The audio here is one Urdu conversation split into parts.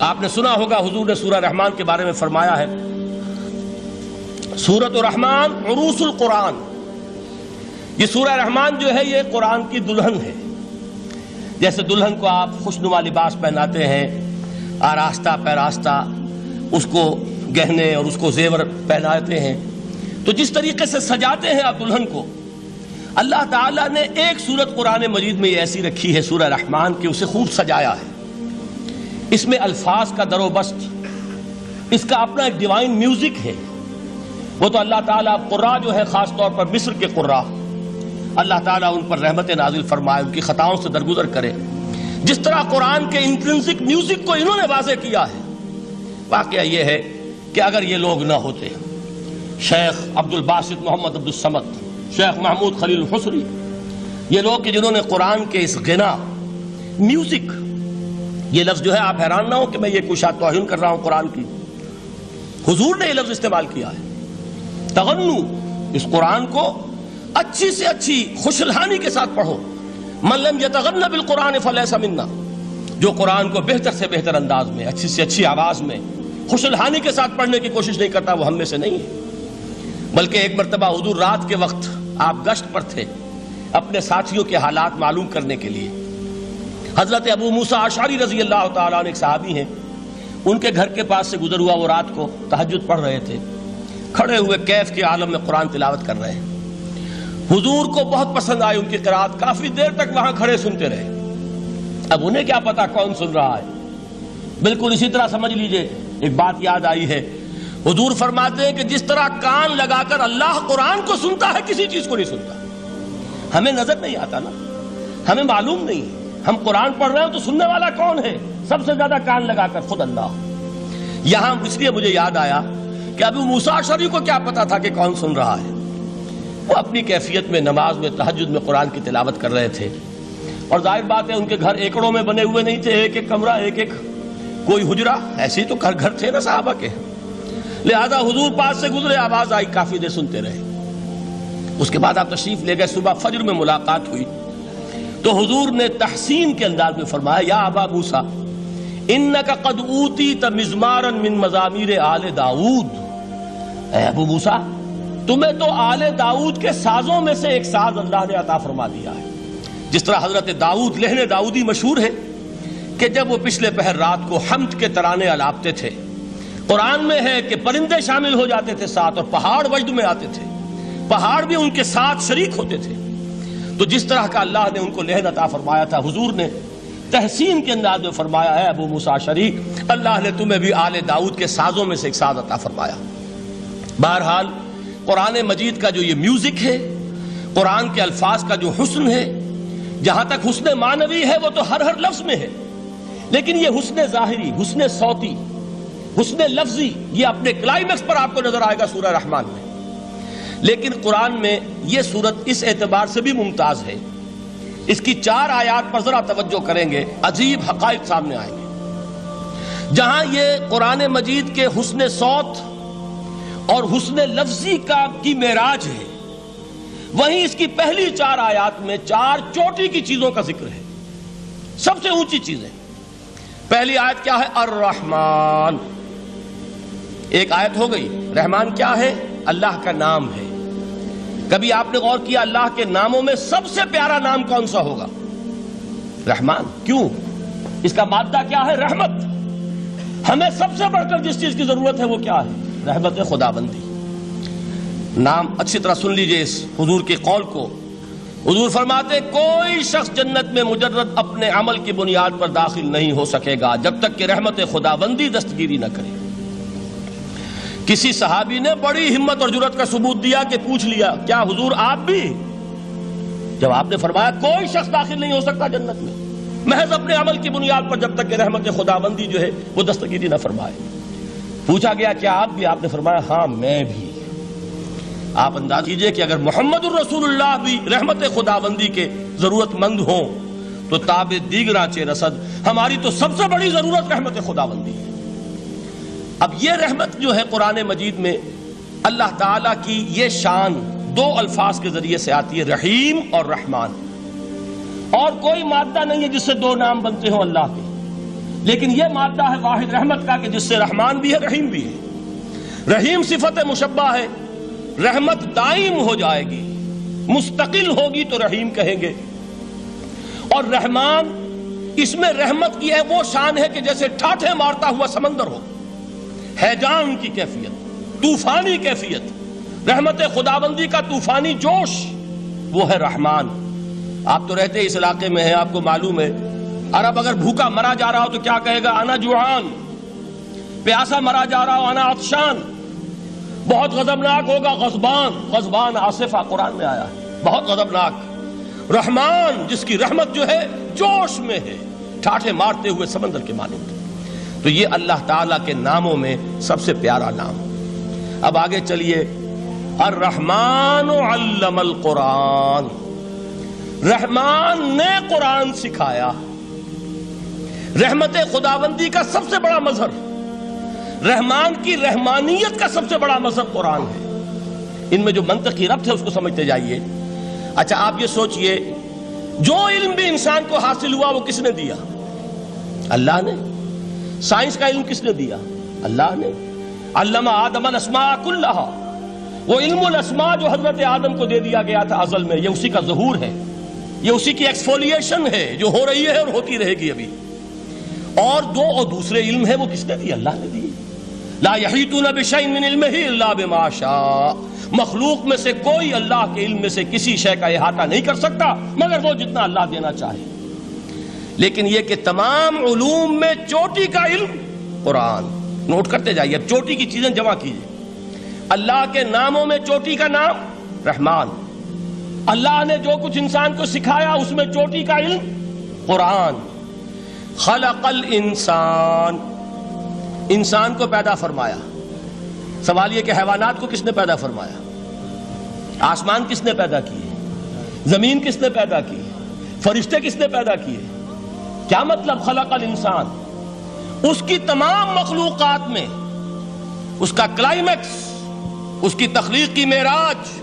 آپ نے سنا ہوگا حضور نے سورہ رحمان کے بارے میں فرمایا ہے، سورۃ الرحمان عروس القرآن. یہ سورہ رحمان جو ہے یہ قرآن کی دلہن ہے. جیسے دلہن کو آپ خوشنما لباس پہناتے ہیں، آراستہ پیراستہ اس کو گہنے اور اس کو زیور پہناتے ہیں، تو جس طریقے سے سجاتے ہیں آپ دلہن کو، اللہ تعالیٰ نے ایک سورت قرآن مجید میں یہ ایسی رکھی ہے سورہ رحمان کہ اسے خوب سجایا ہے. اس میں الفاظ کا در و بست، اس کا اپنا ایک ڈیوائن میوزک ہے. وہ تو اللہ تعالیٰ قراء جو ہے، خاص طور پر مصر کے قراء، اللہ تعالیٰ ان پر رحمت نازل فرمائے، ان کی خطاؤں سے درگزر کرے. جس طرح قرآن کے انٹرنسک میوزک کو انہوں نے واضح کیا ہے. واقعہ یہ ہے کہ اگر یہ لوگ نہ ہوتے، شیخ عبد الباسط محمد عبد الصمد، شیخ محمود خلیل الحصری، یہ لوگ کہ جنہوں نے قرآن کے اس غنا، میوزک، یہ لفظ جو ہے آپ حیران نہ ہو کہ میں یہ کوئی شاید توہین کر رہا ہوں قرآن کی، حضور نے یہ لفظ استعمال کیا ہے. تغنو، اس قرآن کو اچھی سے اچھی خوشلحانی کے ساتھ پڑھو. من لم یتغن بالقرآن فلیس منا، جو قرآن کو بہتر سے بہتر انداز میں، اچھی سے اچھی آواز میں، خوشلحانی کے ساتھ پڑھنے کی کوشش نہیں کرتا، وہ ہم میں سے نہیں ہے. بلکہ ایک مرتبہ حضور رات کے وقت آپ گشت پر تھے اپنے ساتھیوں کے حالات معلوم کرنے کے لیے. حضرت ابو موسیٰ اشعری رضی اللہ تعالیٰ عنہ ایک صحابی ہیں، ان کے گھر کے پاس سے گزر ہوا. وہ رات کو تہجد پڑھ رہے تھے، کھڑے ہوئے کیف کے عالم میں قرآن تلاوت کر رہے ہیں. حضور کو بہت پسند آئی ان کی قرات، کافی دیر تک وہاں کھڑے سنتے رہے. اب انہیں کیا پتا کون سن رہا ہے. بالکل اسی طرح سمجھ لیجئے ایک بات یاد آئی ہے. حضور فرماتے ہیں کہ جس طرح کان لگا کر اللہ قرآن کو سنتا ہے، کسی چیز کو نہیں سنتا. ہمیں نظر نہیں آتا نا، ہمیں معلوم نہیں. ہم قرآن پڑھ رہے ہیں تو سننے والا کون ہے؟ سب سے زیادہ کان لگا کر خود اللہ. یہاں اس لیے مجھے یاد آیا کہ ابو موسیٰ اشعری کو کیا پتا تھا کہ کون سن رہا ہے. وہ اپنی کیفیت میں نماز میں تہجد میں قرآن کی تلاوت کر رہے تھے. اور ظاہر بات ہے ان کے گھر ایکڑوں میں بنے ہوئے نہیں تھے، ایک ایک کمرہ، ایک ایک کوئی حجرہ، ایسے ہی تو گھر تھے نا صحابہ کے. لہذا حضور پاس سے گزرے، آواز آئی، کافی دیر سنتے رہے. اس کے بعد آپ تشریف لے گئے. صبح فجر میں ملاقات ہوئی تو حضور نے تحسین کے انداز میں فرمایا، یا ابا موسیٰ انک قد اوتیت مزمارا من مزامیر آل داؤد. اے ابو موسیٰ، تمہیں تو آل داؤد کے سازوں میں سے ایک ساز اللہ نے عطا فرما دیا ہے. جس طرح حضرت داؤد، لہن داؤدی مشہور ہے کہ جب وہ پچھلے پہر رات کو حمد کے ترانے الاپتے تھے، قرآن میں ہے کہ پرندے شامل ہو جاتے تھے ساتھ، اور پہاڑ وجد میں آتے تھے، پہاڑ بھی ان کے ساتھ شریک ہوتے تھے. تو جس طرح کا اللہ نے ان کو لہن عطا فرمایا تھا، حضور نے تحسین کے انداز میں فرمایا ہے ابو موسیٰ اشعری، اللہ نے تمہیں بھی آل داؤد کے سازوں میں سے ایک ساز عطا فرمایا. بہرحال قرآن مجید کا جو یہ میوزک ہے، قرآن کے الفاظ کا جو حسن ہے، جہاں تک حسن معنوی ہے وہ تو ہر لفظ میں ہے، لیکن یہ حسن ظاہری، حسن صوتی، حسن لفظی، یہ اپنے کلائمیکس پر آپ کو نظر آئے گا سورہ رحمان میں. لیکن قرآن میں یہ سورت اس اعتبار سے بھی ممتاز ہے، اس کی 4 آیات پر ذرا توجہ کریں گے، عجیب حقائق سامنے آئیں گے. جہاں یہ قرآن مجید کے حسن صوت اور حسن لفظی کی معراج ہے، وہیں اس کی پہلی 4 آیات میں 4 چوٹی کی چیزوں کا ذکر ہے، سب سے اونچی چیزیں. پہلی آیت کیا ہے؟ الرحمن. ایک آیت ہو گئی. رحمان کیا ہے؟ اللہ کا نام ہے. کبھی آپ نے غور کیا اللہ کے ناموں میں سب سے پیارا نام کون سا ہوگا؟ رحمان. کیوں؟ اس کا مادہ کیا ہے؟ رحمت. ہمیں سب سے بڑھ کر جس چیز کی ضرورت ہے وہ کیا ہے؟ رحمت خداوندی. نام اچھی طرح سن لیجئے اس حضور کے قول کو. حضور فرماتے کوئی شخص جنت میں مجرد اپنے عمل کی بنیاد پر داخل نہیں ہو سکے گا جب تک کہ رحمت خداوندی دستگیری نہ کرے. کسی صحابی نے بڑی ہمت اور جرأت کا ثبوت دیا کہ پوچھ لیا، کیا حضور آپ بھی؟ جب آپ نے فرمایا کوئی شخص داخل نہیں ہو سکتا جنت میں محض اپنے عمل کی بنیاد پر جب تک کہ رحمت خداوندی جو ہے وہ دستگیری نہ فرمائے. پوچھا گیا کیا آپ بھی؟ آپ نے فرمایا ہاں میں بھی. آپ انداز کیجئے کہ اگر محمد الرسول اللہ بھی رحمت خداوندی کے ضرورت مند ہوں تو تاب دیگراں چے رسد، ہماری تو سب سے بڑی ضرورت رحمت خداوندی ہے. اب یہ رحمت جو ہے قرآن مجید میں اللہ تعالیٰ کی یہ شان 2 الفاظ کے ذریعے سے آتی ہے، رحیم اور رحمان. اور کوئی مادہ نہیں ہے جس سے 2 نام بنتے ہوں اللہ کے. لیکن یہ مادہ ہے واحد رحمت کا کہ جس سے رحمان بھی ہے رحیم بھی ہے۔ رحیم صفت مشبہ ہے، رحمت دائم ہو جائے گی، مستقل ہوگی تو رحیم کہیں گے، اور رحمان اس میں رحمت کی ہے وہ شان ہے کہ جیسے ٹھاٹھے مارتا ہوا سمندر ہو، ہیجان کی کیفیت، طوفانی کیفیت، رحمت خداوندی کا طوفانی جوش، وہ ہے رحمان۔ آپ تو رہتے اس علاقے میں ہیں، آپ کو معلوم ہے عرب اگر بھوکا مرا جا رہا ہو تو کیا کہے گا؟ انا جوعان۔ پیاسا مرا جا رہا ہو انا عطشان۔ بہت غضبناک ہوگا غضبان، غضبان آصفہ قرآن میں آیا ہے، بہت غضبناک۔ رحمان جس کی رحمت جو ہے جوش میں ہے، ٹھاٹھے مارتے ہوئے سمندر کے مانند۔ تو یہ اللہ تعالیٰ کے ناموں میں سب سے پیارا نام۔ اب آگے چلیے، الرحمن علم القرآن، رحمان نے قرآن سکھایا۔ رحمت خداوندی کا سب سے بڑا مظہر، رحمان کی رحمانیت کا سب سے بڑا مظہر قرآن ہے۔ ان میں جو منطقی ربط ہے اس کو سمجھتے جائیے۔ اچھا آپ یہ سوچئے، جو علم بھی انسان کو حاصل ہوا وہ کس نے دیا؟ اللہ نے۔ سائنس کا علم کس نے دیا؟ اللہ نے۔ علم آدم الاسماء کلہا، وہ علم الاسماء جو حضرت آدم کو دے دیا گیا تھا ازل میں، یہ اسی کا ظہور ہے، یہ اسی کی ایکسفولیشن ہے جو ہو رہی ہے اور ہوتی رہے گی ابھی۔ اور دوسرے علم ہے وہ کس نے دی؟ اللہ نے دی۔ لا یحیطون بشیء من علمہ الا بما شاء، مخلوق میں سے کوئی اللہ کے علم میں سے کسی شے کا احاطہ نہیں کر سکتا مگر وہ جتنا اللہ دینا چاہے۔ لیکن یہ کہ تمام علوم میں چوٹی کا علم قرآن۔ نوٹ کرتے جائیے، اب چوٹی کی چیزیں جمع کیجیے۔ اللہ کے ناموں میں چوٹی کا نام رحمان، اللہ نے جو کچھ انسان کو سکھایا اس میں چوٹی کا علم قرآن۔ خلق الانسان، انسان کو پیدا فرمایا۔ سوال یہ کہ حیوانات کو کس نے پیدا فرمایا؟ آسمان کس نے پیدا کیے؟ زمین کس نے پیدا کی؟ فرشتے کس نے پیدا کیے؟ کیا مطلب خلق الانسان؟ اس کی تمام مخلوقات میں اس کا کلائمیکس، اس کی تخلیق کی معراج،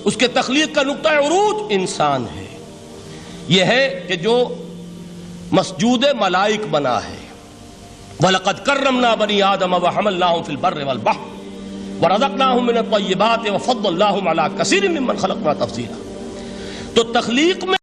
اس کے تخلیق کا نقطہ عروج انسان ہے۔ یہ ہے کہ جو مسجود ملائک بنا ہے۔ وَلَقَدْ كَرَّمْنَا بَنِي آدَمَ وَحَمَلْنَاهُمْ فِي الْبَرِّ وَالْبَحْرِ وَرَزَقْنَاهُمْ مِنَ الطَّيِّبَاتِ وَفَضَّلْنَاهُمْ عَلَى كَثِيرٍ مِّمَّنْ خَلَقْنَا تَفْضِيلًا۔ تو تخلیق میں